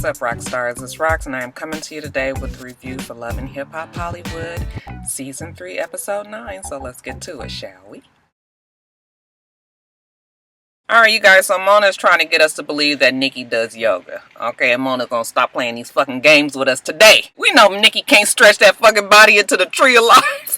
What's up, Roxstars? It's Rox, and I am coming to you today with a review for Love and Hip Hop Hollywood, Season 3, Episode 9. So let's get to it, shall we? Alright, you guys, so Mona's trying to get us to believe that Nikki does yoga. Okay, and Mona's gonna stop playing these fucking games with us today. We know Nikki can't stretch that fucking body into the tree of life.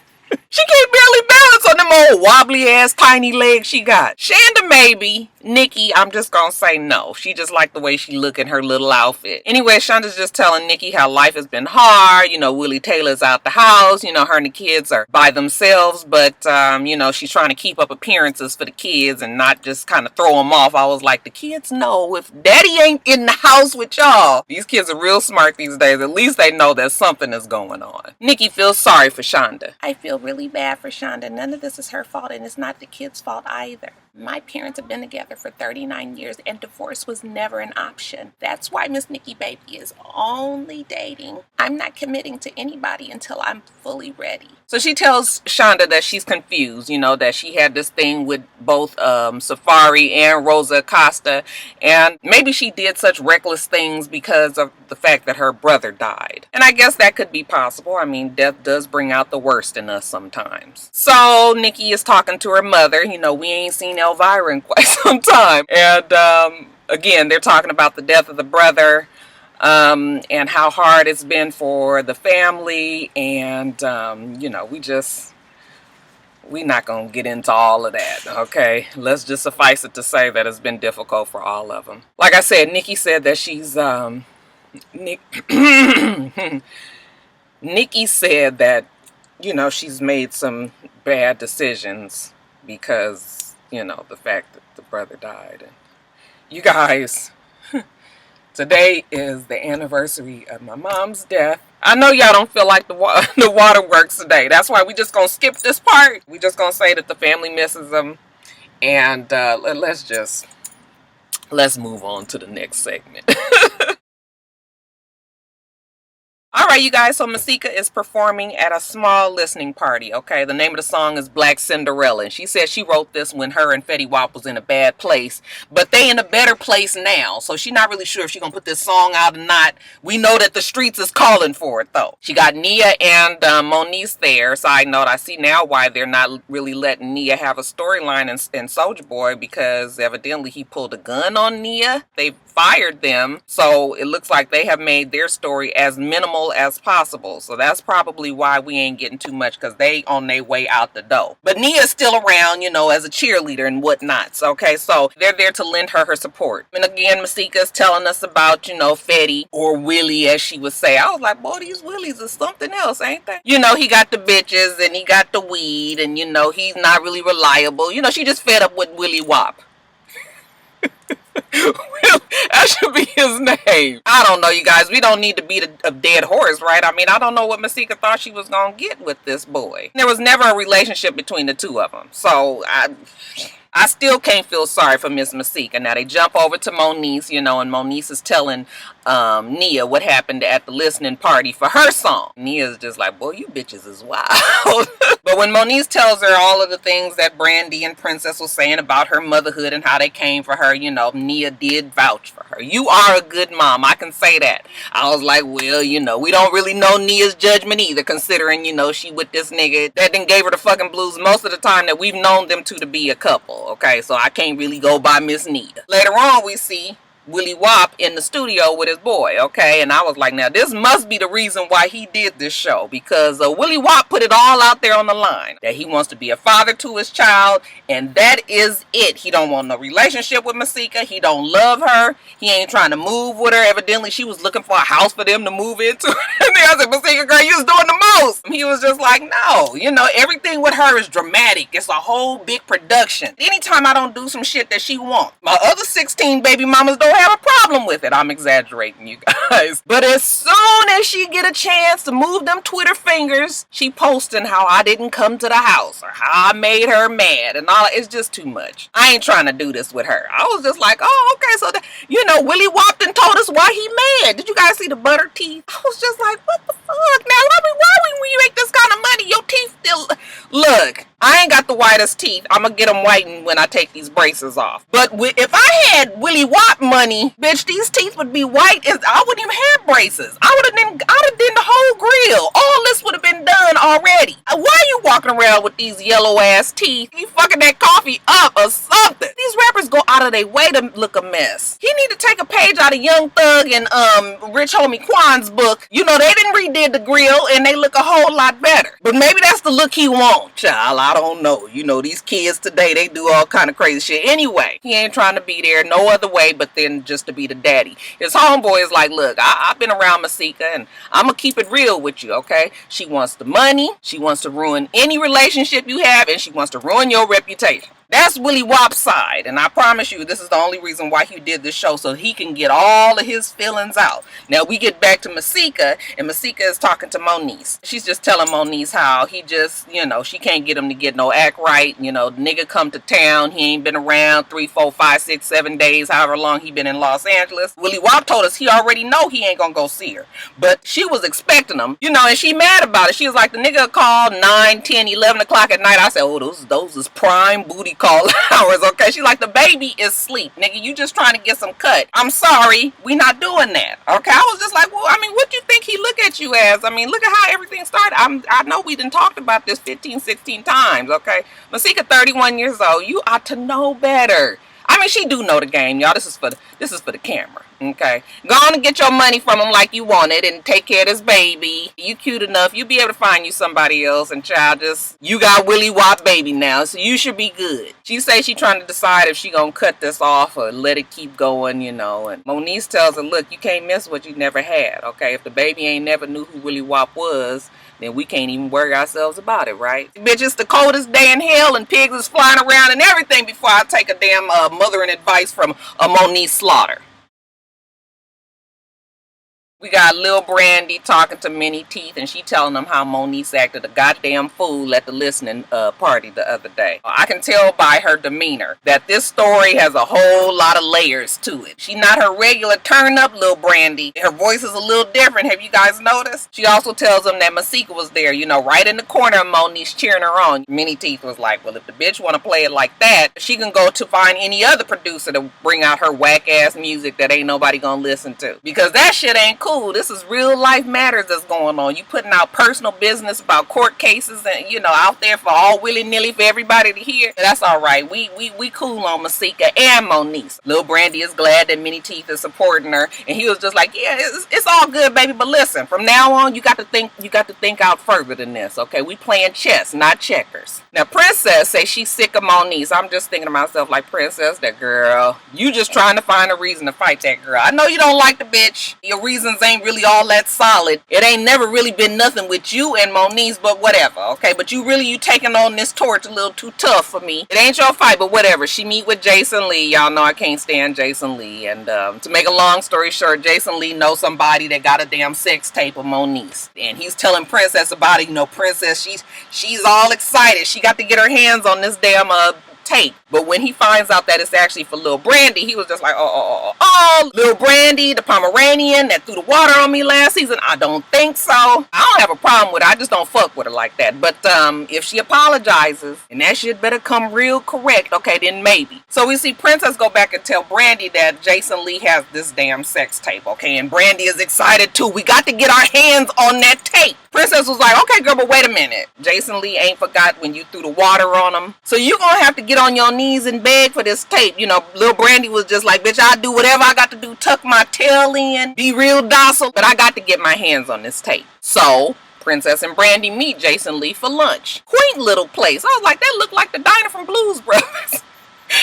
She can't barely balance on them old wobbly ass tiny legs she got. Shanda maybe. Nikki, I'm just gonna say no. She just like the way she look in her little outfit. Anyway, Shanda's just telling Nikki how life has been hard. You know, Willie Taylor's out the house. You know, her and the kids are by themselves. But, you know, she's trying to keep up appearances for the kids and not just kind of throw them off. I was like, the kids know if daddy ain't in the house with y'all. These kids are real smart these days. At least they know that something is going on. Nikki feels sorry for Shanda. I feel really bad for Shanda. None of this is her fault, and it's not the kids' fault either. My parents have been together for 39 years, and divorce was never an option. That's why Miss Nikki Baby is only dating. I'm not committing to anybody until I'm fully ready. So she tells Shanda that she's confused, you know, that she had this thing with both Safari and Rosa Acosta, and maybe she did such reckless things because of the fact that her brother died. And I guess that could be possible. I mean, death does bring out the worst in us sometimes. So Nikki is talking to her mother. You know, we ain't seen Elvira in quite some time. And again, they're talking about the death of the brother. And how hard it's been for the family, and you know, we're not gonna get into all of that, okay? Let's just suffice it to say that it's been difficult for all of them. Like I said, Nikki said that she's Nikki said that, you know, she's made some bad decisions because, you know, the fact that the brother died. And you guys, today is the anniversary of my mom's death. I know y'all don't feel like the waterworks today. That's why we just gonna skip this part. We just gonna say that the family misses them, and let's move on to the next segment. Alright, you guys, so Masika is performing at a small listening party, okay? The name of the song is Black Cinderella, and she said she wrote this when her and Fetty Wap was in a bad place, but they in a better place now, so she's not really sure if she's gonna put this song out or not. We know that the streets is calling for it, though. She got Nia and Moniz there. Side note, I see now why they're not really letting Nia have a storyline in Soulja Boy, because evidently he pulled a gun on Nia. They fired them, so it looks like they have made their story as minimal as possible. So that's probably why we ain't getting too much, because they on their way out the door. But Nia's still around, you know, as a cheerleader and whatnots. Okay, so they're there to lend her support. And again, Masika's telling us about, you know, Fetty, or Willie as she would say. I was like, boy, these Willies are something else, ain't they? You know, he got the bitches and he got the weed, and you know, he's not really reliable. You know, she just fed up with Willie Wap. That should be his name. I don't know, you guys. We don't need to beat a dead horse, right? I mean, I don't know what Masika thought she was gonna get with this boy. There was never a relationship between the two of them. So I still can't feel sorry for Miss Masika. Now they jump over to Moniz, you know, and Moniz is telling Nia what happened at the listening party for her song. Nia's just like, boy, you bitches is wild. But when Moniz tells her all of the things that Brandy and Princess was saying about her motherhood and how they came for her, you know, Nia did vouch for her. You are a good mom, I can say that. I was like, well, you know, we don't really know Nia's judgment either, considering, you know, she with this nigga that then gave her the fucking blues most of the time that we've known them two to be a couple. Okay, so I can't really go by Miss Nia. Later on, we see Willie Wap in the studio with his boy, okay? And I was like, now this must be the reason why he did this show, because Willie Wap put it all out there on the line, that he wants to be a father to his child, and that is it. He don't want no relationship with Masika. He don't love her. He ain't trying to move with her. Evidently, she was looking for a house for them to move into. And then I said, Masika, girl, you was doing the most. He was just like, no, you know, everything with her is dramatic. It's a whole big production. Anytime I don't do some shit that she wants, my other 16 baby mamas don't have a problem with it. I'm exaggerating, you guys. But as soon as she get a chance to move them Twitter fingers, she posting how I didn't come to the house or how I made her mad and all. It's just too much. I ain't trying to do this with her. I was just like, oh, okay, so you know, Willie Wapton told us why he mad. Did you guys see the butter teeth? I was just like, what the fuck? Now, why when you make this kind of money, your teeth still... Look, I ain't got the white white as teeth. I'm gonna get them whitened when I take these braces off. But if I had Willy Wop money, bitch, these teeth would be white. I wouldn't even have braces. I would have done the whole grill. All this would have been done already. Why are you walking around with these yellow ass teeth? You fucking that coffee up or something. These rappers go out of their way to look a mess. He need to take a page out of Young Thug and Rich Homie Quan's book. You know, they didn't redid the grill and they look a whole lot better. But maybe that's the look he wants, child. I don't know. You know, these kids today, they do all kind of crazy shit. Anyway, he ain't trying to be there no other way but then just to be the daddy. His homeboy is like, look, I've been around Masika and I'm gonna keep it real with you, okay? She wants the money. She wants to ruin any relationship you have, and she wants to ruin your reputation. That's Willy Wop's side, and I promise you this is the only reason why he did this show, so he can get all of his feelings out. Now we get back to Masika, and Masika is talking to Moniz. She's just telling Moniz how he just, you know, she can't get him to get no act right. You know, the nigga come to town, he ain't been around 3, 4, 5, 6, 7 days, however long he been in Los Angeles. Willy Wop told us he already know he ain't gonna go see her, but she was expecting him, you know, and she mad about it. She was like, the nigga called 9, 10, 11 o'clock at night. I said, oh, those is prime booty call hours, okay? She's like, the baby is asleep, nigga. You just trying to get some cut. I'm sorry, we not doing that, okay? I was just like, well, I mean, what do you think he look at you as? I mean, look at how everything started. I know we done talked about this 15, 16 times, okay? Masika, 31 years old. You ought to know better. I mean, she do know the game, y'all. This is for the camera, okay? Go on and get your money from him like you wanted and take care of this baby. You cute enough. You be able to find you somebody else, and child, just, you got Willy Wop baby now, so you should be good. She say she trying to decide if she gonna cut this off or let it keep going, you know, and Moniz tells her, look, you can't miss what you never had, okay? If the baby ain't never knew who Willy Wop was, then we can't even worry ourselves about it, right? Bitch, it's the coldest day in hell and pigs is flying around and everything before I take a damn mothering advice from a Moniz Slaughter. We got Lil Brandy talking to Many Teeth, and she telling them how Moniz acted a goddamn fool at the listening party the other day. I can tell by her demeanor that this story has a whole lot of layers to it. She not her regular turn up Lil Brandy. Her voice is a little different. Have you guys noticed? She also tells them that Masika was there, you know, right in the corner of Moniz cheering her on. Many Teeth was like, well, if the bitch want to play it like that, she can go to find any other producer to bring out her whack ass music that ain't nobody gonna listen to, because that shit ain't cool. This is real life matters that's going on. You putting out personal business about court cases and, you know, out there for all willy-nilly for everybody to hear. That's all right. We cool on Masika and Moniz. Lil Brandy is glad that Many Teeth is supporting her, and he was just like, yeah, it's all good, baby, but listen, from now on you got to think out further than this, okay? We playing chess, not checkers. Now Princess says she's sick of Moniz. I'm just thinking to myself, like, Princess, that girl, you just trying to find a reason to fight that girl. I know you don't like the bitch. Your reasons ain't really all that solid. It ain't never really been nothing with you and Moniz, but whatever, okay? But you taking on this torch a little too tough for me. It ain't your fight, but whatever. She meet with Jason Lee. Y'all know I can't stand Jason Lee. And to make a long story short, Jason Lee knows somebody that got a damn sex tape of Moniz. And he's telling Princess about it. You know, Princess, she's all excited. She got to get her hands on this damn tape. But when he finds out that it's actually for Lil Brandy, he was just like, oh, Lil Brandy, the Pomeranian that threw the water on me last season? I don't think so. I don't have a problem with her. I just don't fuck with her like that. But if she apologizes, and that shit better come real correct, okay, then maybe. So we see Princess go back and tell Brandy that Jason Lee has this damn sex tape, okay? And Brandy is excited too. We got to get our hands on that tape. Princess was like, okay, girl, but wait a minute. Jason Lee ain't forgot when you threw the water on him. So you gonna have to get on your knees and beg for this tape. You know, Lil Brandy was just like, bitch, I'll do whatever I got to do, tuck my tail in, be real docile, but I got to get my hands on this tape. So Princess and Brandy meet Jason Lee for lunch. Quaint little place. I was like, that looked like the diner from Blues Brothers.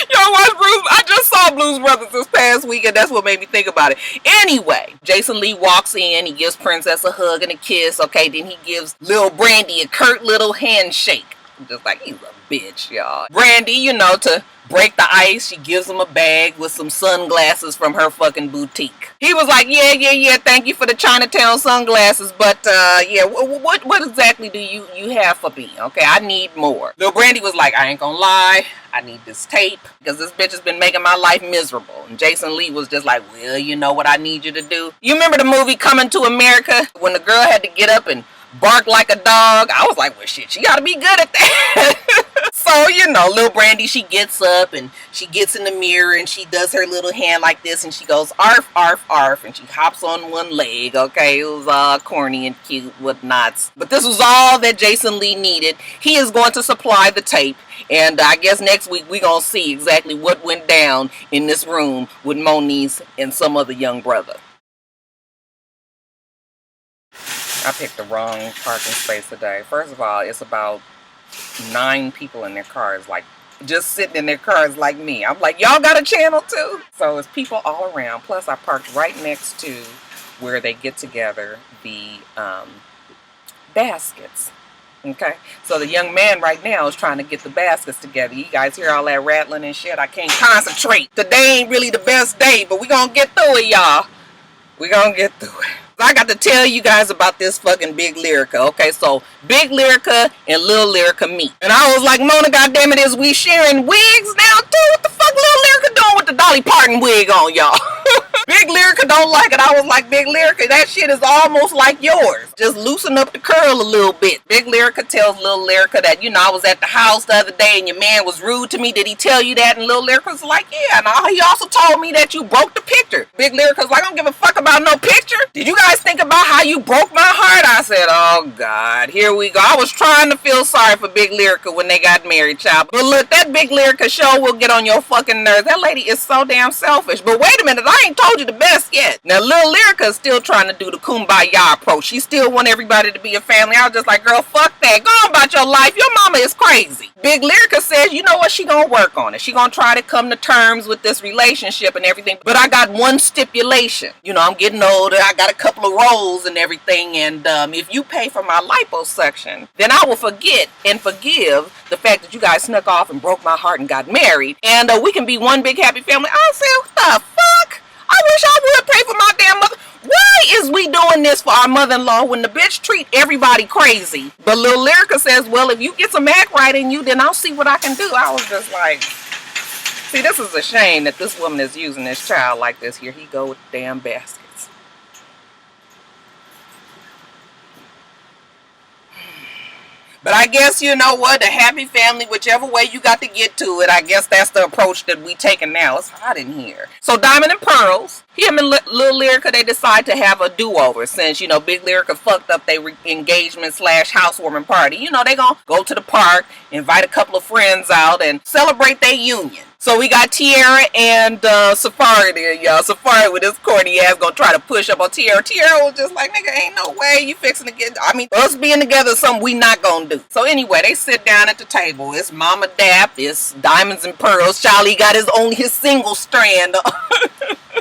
Y'all watch Blues? I just saw Blues Brothers this past week, and that's what made me think about it. Anyway, Jason Lee walks in, he gives Princess a hug and a kiss, okay? Then he gives Lil Brandy a curt little handshake. I'm just like, he's a bitch, y'all. Brandy, you know, to break the ice, she gives him a bag with some sunglasses from her fucking boutique. He was like, yeah, thank you for the Chinatown sunglasses, but yeah, what exactly do you have for me? Okay, I need more. Lil Brandy was like, I ain't gonna lie, I need this tape because this bitch has been making my life miserable. And Jason Lee was just like, well, you know what I need you to do? You remember the movie Coming to America when the girl had to get up and bark like a dog. I was like, well, shit, she gotta be good at that. So, you know, little Brandy, she gets up and she gets in the mirror and she does her little hand like this and she goes, arf, arf, arf, and she hops on one leg, okay? It was all corny and cute with knots. But this was all that Jason Lee needed. He is going to supply the tape, and I guess next week we're going to see exactly what went down in this room with Moniz and some other young brother. I picked the wrong parking space today. First of all, it's about 9 people in their cars, like just sitting in their cars like me. I'm like, y'all got a channel too? So it's people all around. Plus I parked right next to where they get together the baskets. Okay, so the young man right now is trying to get the baskets together. You guys hear all that rattling and shit? I can't concentrate. Today ain't really the best day, but we gonna get through it, y'all. We gonna get through it. I got to tell you guys about this fucking Big Lyrica. Okay, so Big Lyrica and Lil Lyrica meet. And I was like, Mona, goddammit, is we sharing wigs now too? What the fuck Lil Lyrica doing with the Dolly Parton wig on, y'all? Big Lyrica don't like it. I was like, Big Lyrica, that shit is almost like yours. Just loosen up the curl a little bit. Big Lyrica tells Lil Lyrica that, you know, I was at the house the other day and your man was rude to me. Did he tell you that? And Lil Lyrica's like, yeah. And he also told me that you broke the picture. Big Lyrica's like, I don't give a fuck about no picture. Did you guys think about how you broke my heart? I said, oh God, here we go. I was trying to feel sorry for Big Lyrica when they got married, child. But look, that Big Lyrica show will get on your fucking nerves. That lady is so damn selfish. But wait a minute, I ain't told you the best yet. Now, Lil Lyrica is still trying to do the kumbaya approach. She still want everybody to be a family. I was just like, girl, fuck that. Go on about your life. Your mama is crazy. Big Lyrica says, you know what? She gonna work on it. She gonna try to come to terms with this relationship and everything. But I got one stipulation. You know, I'm getting older. I got a couple of roles and everything. And if you pay for my liposuction, then I will forget and forgive the fact that you guys snuck off and broke my heart and got married. And we can be one big happy family. I said, what the fuck? I wish I would pay for my damn mother. Why is we doing this for our mother-in-law when the bitch treat everybody crazy? But Lil Lyrica says, well, if you get some act right in you, then I'll see what I can do. I was just like, see, this is a shame that this woman is using this child like this. Here he go with the damn baskets. But I guess, you know what, a happy family, whichever way you got to get to it, I guess that's the approach that we taking now. It's hot in here. So Diamond and Pearls, him and Lil Lyrica, they decide to have a do-over since, you know, Big Lyrica fucked up their engagement / housewarming party. You know, they gonna go to the park, invite a couple of friends out, and celebrate their union. So we got Tiara and Safari there, y'all. Safari with his corny ass gonna try to push up on Tiara. Tiara was just like, nigga, ain't no way you fixing to get... I mean, us being together is something we not gonna do. So anyway, they sit down at the table. It's Mama Dap, it's Diamonds and Pearls. Charlie got his single strand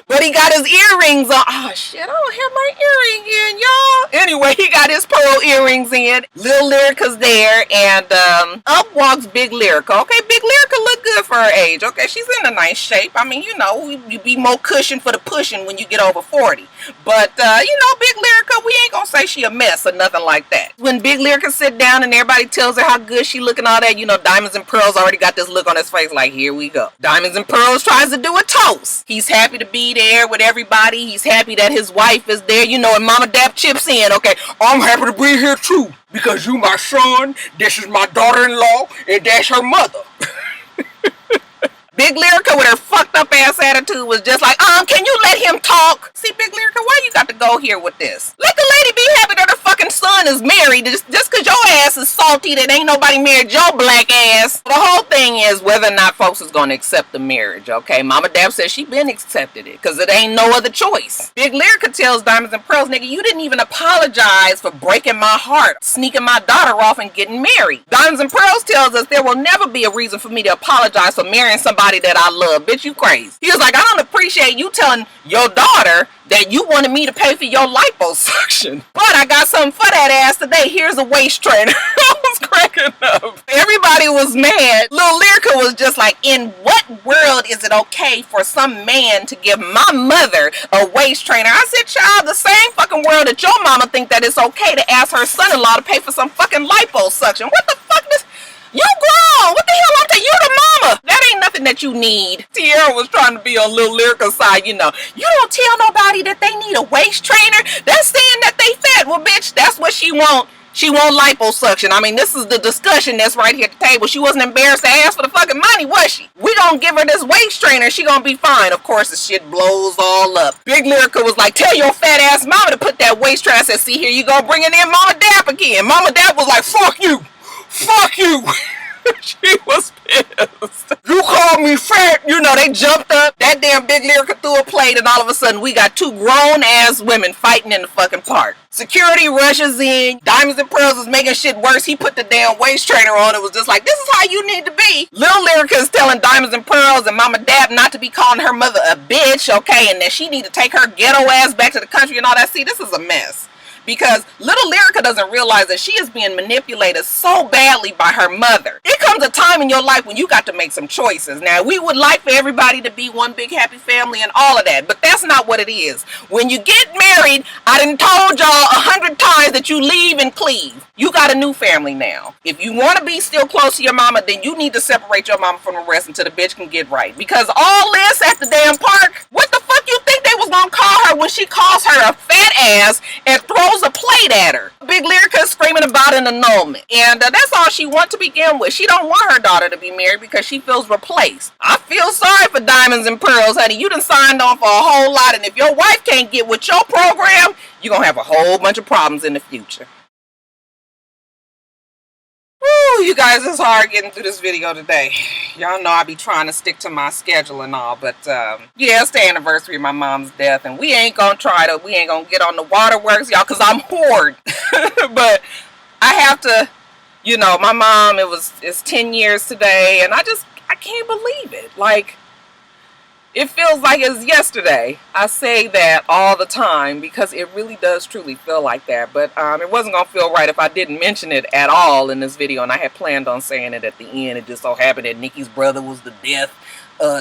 but he got his earrings on. Oh shit, I don't have my earring in, y'all. Anyway, he got his pearl earrings in. Lil Lyrica's there, and up walks Big Lyrica. Okay, Big Lyrica look good for her age. Okay, she's in a nice shape. I mean, you know, you be more cushion for the pushing when you get over 40. But, you know, Big Lyrica, we ain't gonna say she a mess or nothing like that. When Big Lyrica sit down and everybody tells her how good she look and all that, you know, Diamonds and Pearls already got this look on his face like, here we go. Diamonds and Pearls tries to do a toast. He's happy to be there with everybody. He's happy that his wife is there, you know, and Mama Dap chips in. Okay, I'm happy to be here too because you my son, this is my daughter-in-law, and that's her mother. Big Lyrica with her fucked up ass attitude was just like, can you let him talk? See, Big Lyrica, why you got to go here with this? Let the lady be happy that her fucking son is married just cause your ass is salty that ain't nobody married your black ass. The whole thing is whether or not folks is gonna accept the marriage, okay? Mama Dab says she been accepted it cause it ain't no other choice. Big Lyrica tells Diamonds and Pearls, nigga, you didn't even apologize for breaking my heart, sneaking my daughter off and getting married. Diamonds and Pearls tells us there will never be a reason for me to apologize for marrying somebody that I love. Bitch, you crazy. He was like, I don't appreciate you telling your daughter that you wanted me to pay for your liposuction. But I got something for that ass today. Here's a waist trainer. I was cracking up. Everybody was mad. Lil Lyrica was just like, in what world is it okay for some man to give my mother a waist trainer? I said, child, the same fucking world that your mama think that it's okay to ask her son-in-law to pay for some fucking liposuction. What the fuck is... You grown! What the hell? I'm telling you, the mama! That ain't nothing that you need. Tiara was trying to be on Lil Lyrica's side, you know. You don't tell nobody that they need a waist trainer. That's saying that they fat. Well, bitch, that's what she want. She won't liposuction. I mean, this is the discussion that's right here at the table. She wasn't embarrassed to ask for the fucking money, was she? We gonna give her this waist trainer. She gonna be fine. Of course, the shit blows all up. Big Lyrica was like, tell your fat ass mama to put that waist trainer. I said, see here, you gonna bring it in Mama Dap again. Mama Dap was like, fuck you. Fuck you. She was pissed. You called me fat. You know, they jumped up. That damn Big Lyrica threw a plate, and all of a sudden we got two grown-ass women fighting in the fucking park. Security rushes in. Diamonds and Pearls is making shit worse. He put the damn waist trainer on. It was just like, this is how you need to be. Lil Lyrica is telling Diamonds and Pearls and Mama Dab not to be calling her mother a bitch, okay, and that she need to take her ghetto ass back to the country and all that. See, this is a mess. Because little Lyrica doesn't realize that she is being manipulated so badly by her mother. It comes a time in your life when you got to make some choices. Now, we would like for everybody to be one big happy family and all of that, but that's not what it is. When you get married, I done told y'all 100 times that you leave and cleave. You got a new family now. If you want to be still close to your mama, then you need to separate your mama from the rest until the bitch can get right. Because all this at the damn park, what the fuck you think they was gonna call her when she calls her a fat ass and throws a plate at her? Big Lyrica screaming about an annulment, and that's all she wants to begin with. She don't want her daughter to be married because she feels replaced. I feel sorry for Diamonds and Pearls, honey. You done signed on for a whole lot, and if your wife can't get with your program, you're gonna have a whole bunch of problems in the future. Woo, you guys, it's hard getting through this video today. Y'all know I be trying to stick to my schedule and all, but yeah, it's the anniversary of my mom's death, and we ain't gonna get on the waterworks, y'all, because I'm bored. But I have to, you know, my mom, it's 10 years today, and I can't believe it. Like, it feels like it's yesterday. I say that all the time because it really does truly feel like that. But it wasn't going to feel right if I didn't mention it at all in this video. And I had planned on saying it at the end. It just so happened that Nikki's brother was the death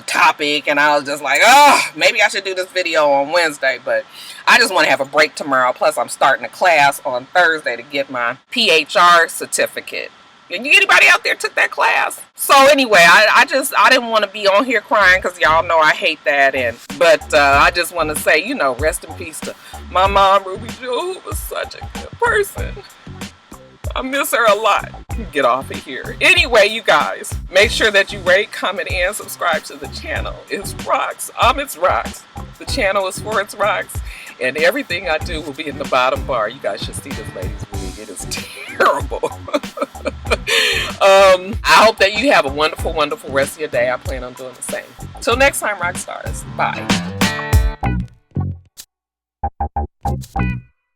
topic. And I was just like, oh, maybe I should do this video on Wednesday. But I just want to have a break tomorrow. Plus, I'm starting a class on Thursday to get my PHR certificate. Anybody out there took that class? So anyway, I didn't want to be on here crying because y'all know I hate that. But I just want to say, you know, rest in peace to my mom, Ruby Jewel, who was such a good person. I miss her a lot. Get off of here. Anyway, you guys, make sure that you rate, comment, and subscribe to the channel. It's Rox. It's Rox. The channel is for It's Rox. And everything I do will be in the bottom bar. You guys should see this lady's wig. It is terrible. I hope that you have a wonderful, wonderful rest of your day. I plan on doing the same. Till next time, Roxstars. Bye.